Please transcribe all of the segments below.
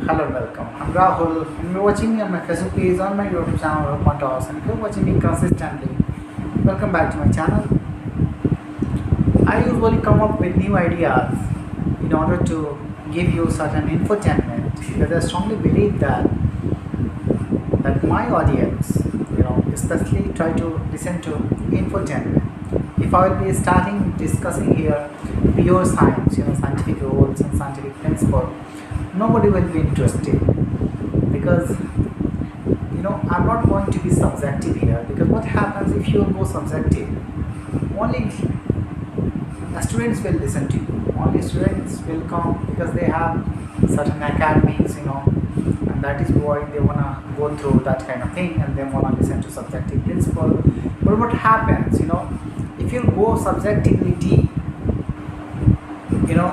Hello, welcome. I'm Rahul, and you're watching me on my Facebook page, on my YouTube channel, Motivational, and if you're watching me consistently, welcome back to my channel. I usually come up with new ideas in order to give you certain infotainment because I strongly believe that my audience, especially try to listen to infotainment. If I will be starting discussing here pure science, scientific rules and scientific principle, nobody will be interested because I'm not going to be subjective here. Because what happens if you go subjective? Only students will listen to you. Only students will come because they have certain academics, and that is why they wanna go through that kind of thing and they wanna listen to subjective principle. But what happens, if you go subjectively deep, your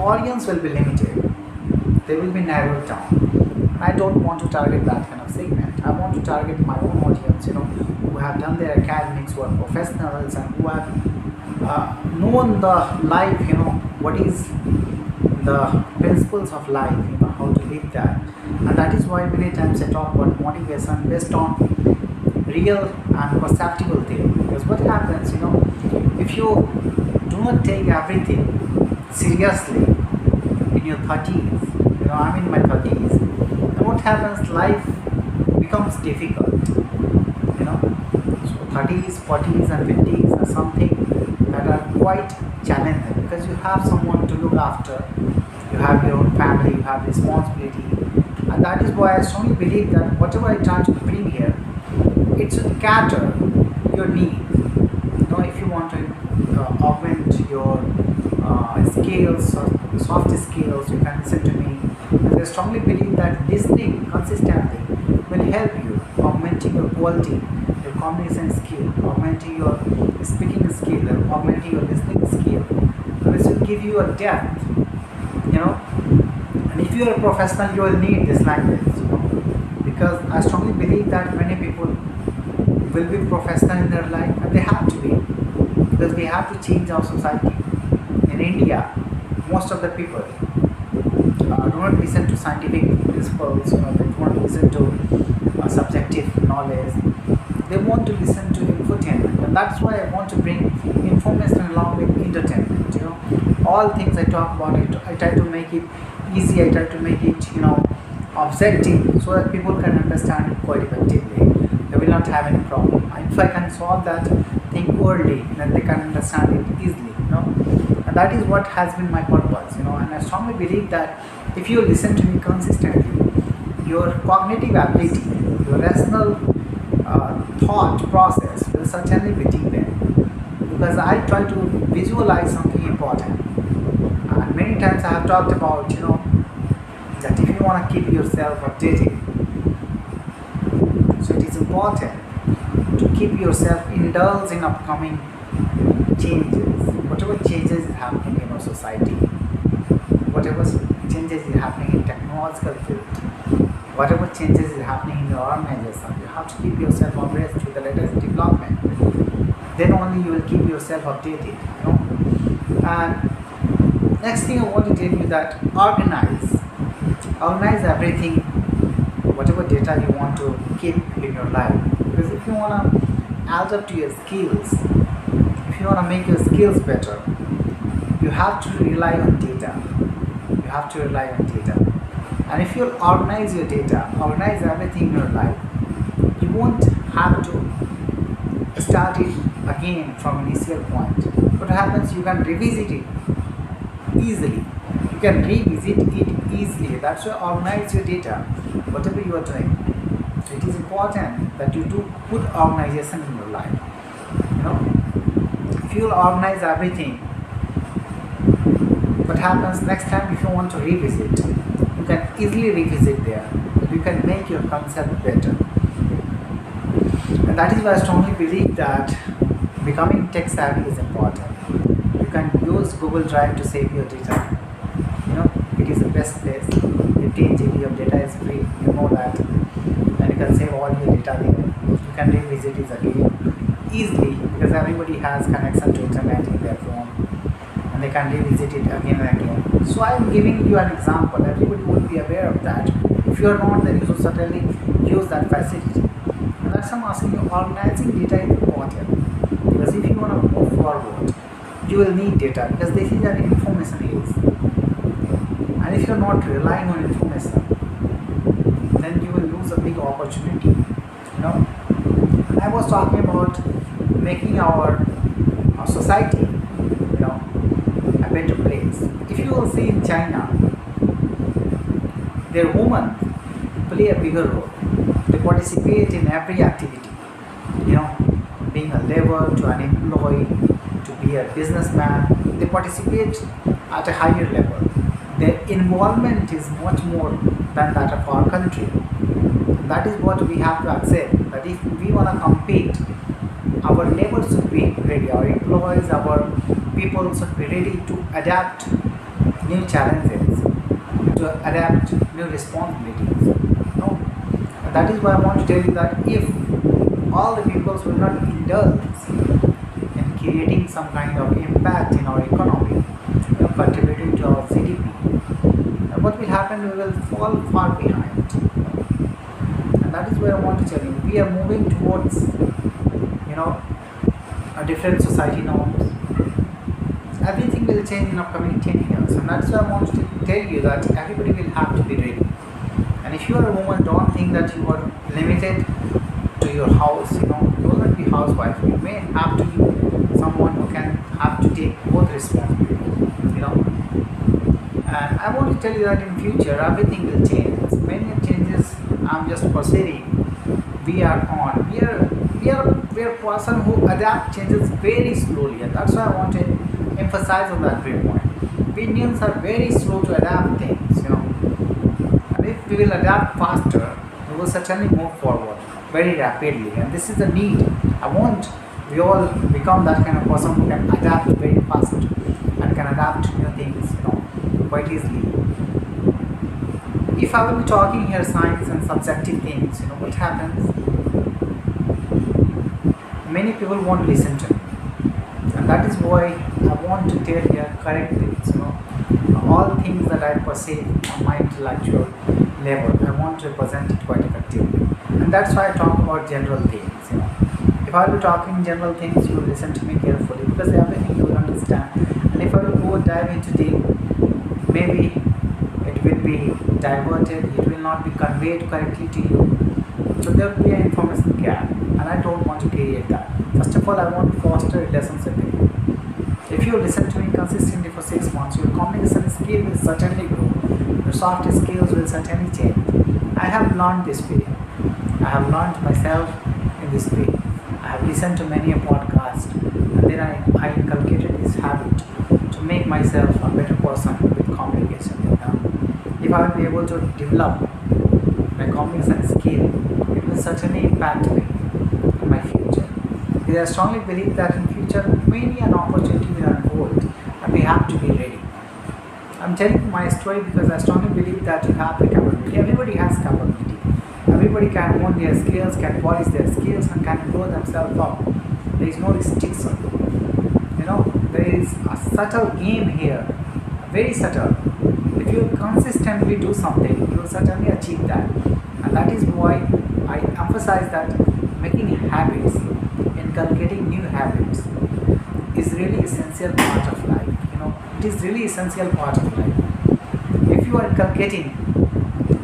audience will be limited. They will be narrowed down. I don't want to target that kind of segment. I want to target my own audience, who have done their academics, who are professionals, and who have known the life, what is the principles of life, how to live that. And that is why many times I talk about motivation based on real and perceptible thing. Because what happens, if you do not take everything seriously in your 30s, I'm in my 30s, and what happens, life becomes difficult, so 30s, 40s and 50s are something that are quite challenging because you have someone to look after, you have your own family, you have responsibility. And that is why I strongly believe that whatever I try to bring here, it should cater your need. If you want to augment your skills or soft skills, you can listen to me. And I strongly believe that listening consistently will help you augmenting your quality, your communication skill, augmenting your speaking skill, and augmenting your listening skill. And this will give you a depth, and if you are a professional, you will need this language, because I strongly believe that many people will be professional in their life, and they have to be, because we have to change our society. In India, most of the people do not listen to scientific principles, they do not listen to subjective knowledge. They want to listen to infotainment, and that's why I want to bring information along with entertainment. All things I talk about it, I try to make it easy, I try to make it, objective, so that people can understand it quite effectively. They will not have any problem. If I can solve that thing early, then they can understand it easily, and that is what has been my purpose, and I strongly believe that if you listen to me consistently, your cognitive ability, your rational thought process will certainly be deepened, because I try to visualize something important. And many times I have talked about, that if you want to keep yourself updated, so it is important to keep yourself indulged in upcoming changes, whatever changes is happening in our society, whatever changes is happening in technological field, whatever changes is happening in your organization. You have to keep yourself abreast with the latest development. Then only you will keep yourself updated. And next thing I want to tell you that organize everything, whatever data you want to keep in your life. Because if you want to add up to your skills, if you want to make your skills better, you have to rely on data. You have to rely on data. And if you organize your data, organize everything in your life, you won't have to start it again from initial point. What happens, you can revisit it easily. You can revisit it easily. That's why organize your data, whatever you are doing. It is important that you do good organization in your life. If you organize everything, what happens next time if you want to revisit, you can easily revisit there. You can make your concept better. And that is why I strongly believe that becoming tech savvy is important. You can use Google Drive to save your data. It is the best place. 15 GB of data is free, you know that. And you can save all your data there. You can revisit it again easily, because everybody has connection to internet in their phone. and they can revisit it again and again. So I'm giving you an example. Everybody would be aware of that. If you are not, then you should certainly use that facility. And that's why I'm asking you, organizing data is important. Because if you want to move forward, you will need data, because this is an information age. And if you're not relying on information, then you will lose a big opportunity. I was talking about making our society, a better place. If you will see in China, their women play a bigger role. They participate in every activity. Being a laborer to an employee, to be a businessman, they participate at a higher level. Their involvement is much more than that of our country. That is what we have to accept, that if we want to compete, our labor should be ready, our employees, our people should be ready to adapt new challenges, to adapt new responsibilities. And that is why I want to tell you that if all the peoples will not indulge in creating some kind of impact in our economy, contributing to our GDP, what will happen? We will fall far behind. And that is where I want to tell you, we are moving towards a different society norms. Everything will change in upcoming 10 years, and that's why I want to tell you that everybody will have to be ready. And if you are a woman, don't think that you are limited to your house. You will not be housewife. You may have to be someone who can have to take both responsibilities. And I want to tell you that in future everything will change. Many changes I'm just proceeding. We are a person who adapt changes very slowly, and that's why I want to emphasize on that very point. We Indians are very slow to adapt things, and if we will adapt faster, we will certainly move forward very rapidly. And this is the need. I want we all become that kind of person who can adapt very fast and can adapt new things, quite easily. If I will be talking here science and subjective things, what happens? Many people won't listen to me, and that is why I want to tell here correct things. All things that I perceive on my intellectual level, I want to present it quite effectively, and that's why I talk about general things. If I will be talking general things, you will listen to me carefully, because everything you will understand. And if I will go dive into deep, maybe it will be diverted, it will not be conveyed correctly to you. So there will be an information gap, and I don't want to create that. First of all, I want to foster relationship with you. If you listen to me consistently for 6 months, your communication skill will certainly grow. Your soft skills will certainly change. I have learned this way. I have learned myself in this way. I have listened to many a podcast, and then I inculcated this habit to make myself a better person with communication. If I will be able to develop my communication skill, it will certainly impact me in my future. Because I strongly believe that in future many an opportunity will unfold, and we have to be ready. I'm telling you my story because I strongly believe that you have the capability. Everybody has capability. Everybody can hone their skills, can polish their skills, and can grow themselves up. There is no restriction. There is a subtle game here, very subtle. If you consistently do something, you will certainly achieve that. And that is why I emphasize that making habits, inculcating new habits is really essential part of life. It is really essential part of life. If you are inculcating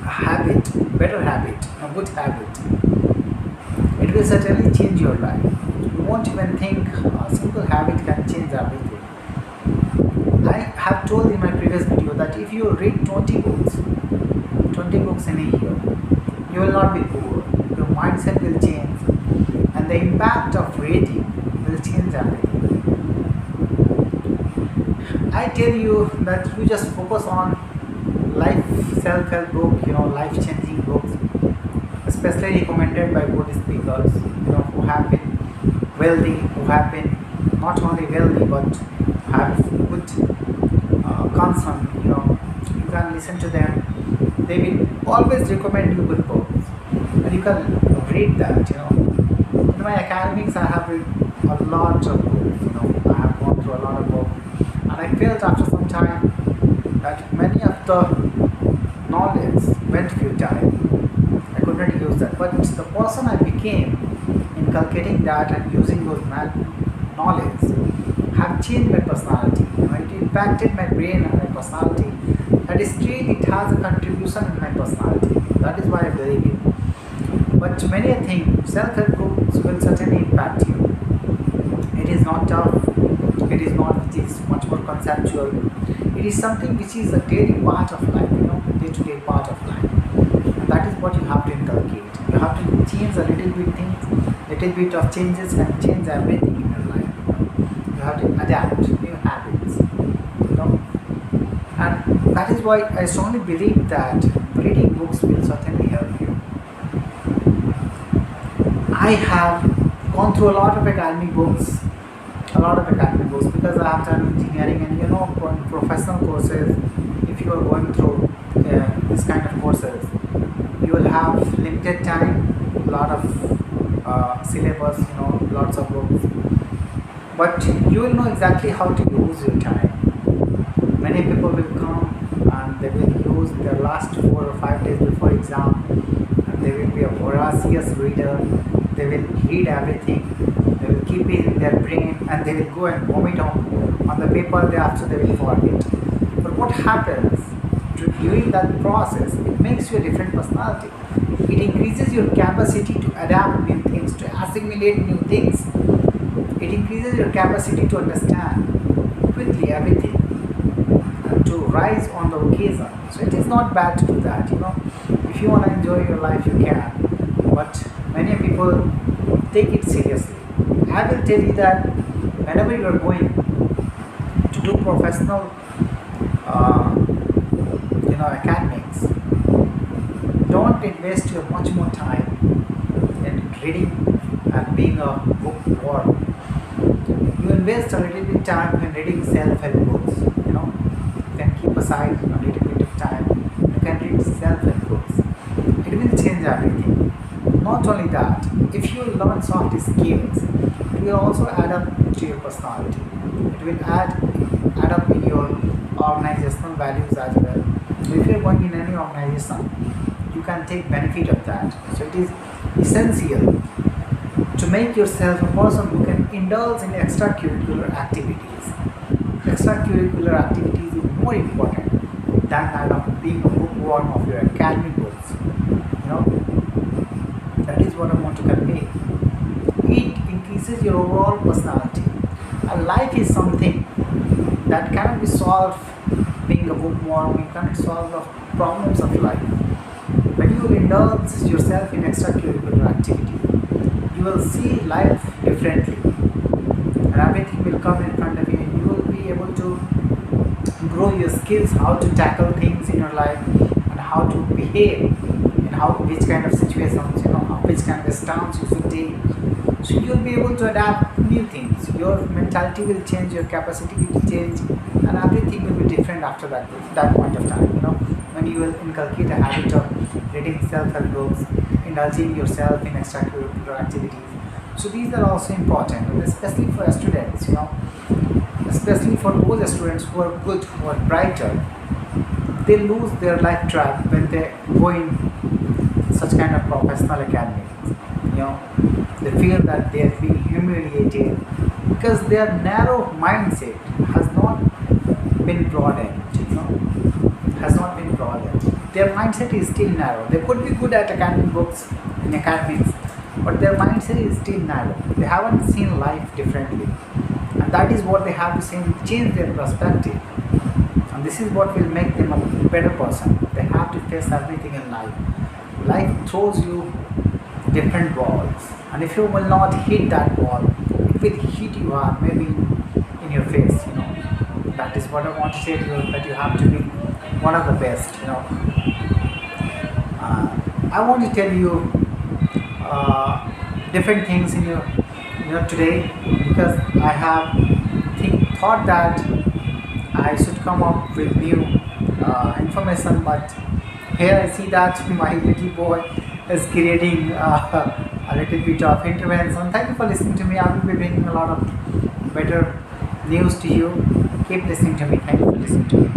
a habit, better habit, a good habit, it will certainly change your life. You won't even think a simple habit can change everything. I have told in my previous video that if you read 20 books in a year, you will not be poor. Your mindset will change, and the impact of reading will change everything. I tell you that you just focus on life self-help book, life-changing books, especially recommended by good speakers, who have been wealthy, who have been not only wealthy but have good concern. You can listen to them. They will always recommend you good books, and you can read that. In my academics, I have read a lot of books. I have gone through a lot of books. And I felt after some time that many of the knowledge went futile. I could not use that. But the person I became, inculcating that and using those knowledge, have changed my personality. It impacted my brain and my personality. That is still it has a contribution in my personality. That is why I believe it. But many a thing, self-help books will certainly impact you. It is not tough. It is not. It is much more conceptual. It is something which is a daily part of life. Day-to-day part of life. And that is what you have to inculcate. You have to change a little bit things. Little bit of changes can change everything in your life. You have to adapt new habits. And that is why I strongly believe that reading books will certainly help you. I have gone through a lot of academic books, because I have done engineering and professional courses. If you are going through this kind of courses, you will have limited time, lot of syllabus, lots of books, but you will know exactly how to use your time. Many people will come and they will use their last 4 or 5 days before exam, and they will be a voracious reader. They will read everything. They will keep it in their brain, and they will go and vomit on the paper. Thereafter, they will forget. But what happens during that process? It makes you a different personality. It increases your capacity to adapt new things, to assimilate new things. It increases your capacity to understand quickly everything, and to rise on the occasion. So it is not bad to do that. If you want to enjoy your life, you can. But many people take it seriously. I will tell you that whenever you are going to do professional, academics, don't invest your much more time in reading and being a bookworm. You invest a little bit time in reading self-help books. You can keep aside a little bit of time. You can read self-help books. It will change everything. Not only that, if you learn soft skills, it will also add up to your personality. It will add up in your organizational values as well. So if you are going in any organization, you can take benefit of that. So it is essential to make yourself a person who can indulge in extracurricular activities. Extracurricular activities is more important than that of being a bookworm of your academic books. That is what I want to convey. It increases your overall personality. And life is something that cannot be solved being a bookworm. You cannot solve the problems of life. When you indulge yourself in extracurricular activity, you will see life differently, and everything will come in front of you, and you will be able to grow your skills, how to tackle things in your life, and how to behave in which kind of situations, which kind of stance you should take. So you'll be able to adapt new things. Your mentality will change, your capacity will change, and everything will be different after that point of time. When you will inculcate a habit of reading self-help books, indulging yourself in extracurricular activities. So these are also important, and especially for students. Especially for those students who are good, who are brighter. They lose their life track when they go in such kind of professional academies. They feel that they are being humiliated because their narrow mindset has not been broadened. Has not been broadened. Their mindset is still narrow. They could be good at academic books in academics, but their mindset is still narrow. They haven't seen life differently, and that is what they have to change their perspective. And this is what will make them a better person. They have to face everything in life. Life throws you different balls, and if you will not hit that ball, it will hit you hard, maybe in your face. That is what I want to say to you, that you have to be one of the best. I want to tell you different things in your today, because I have thought that I should come up with new information, but here I see that my little boy is creating a little bit of intervention. Thank you for listening to me. I will be bringing a lot of better news to you. Keep listening to me. Thank you for listening to me.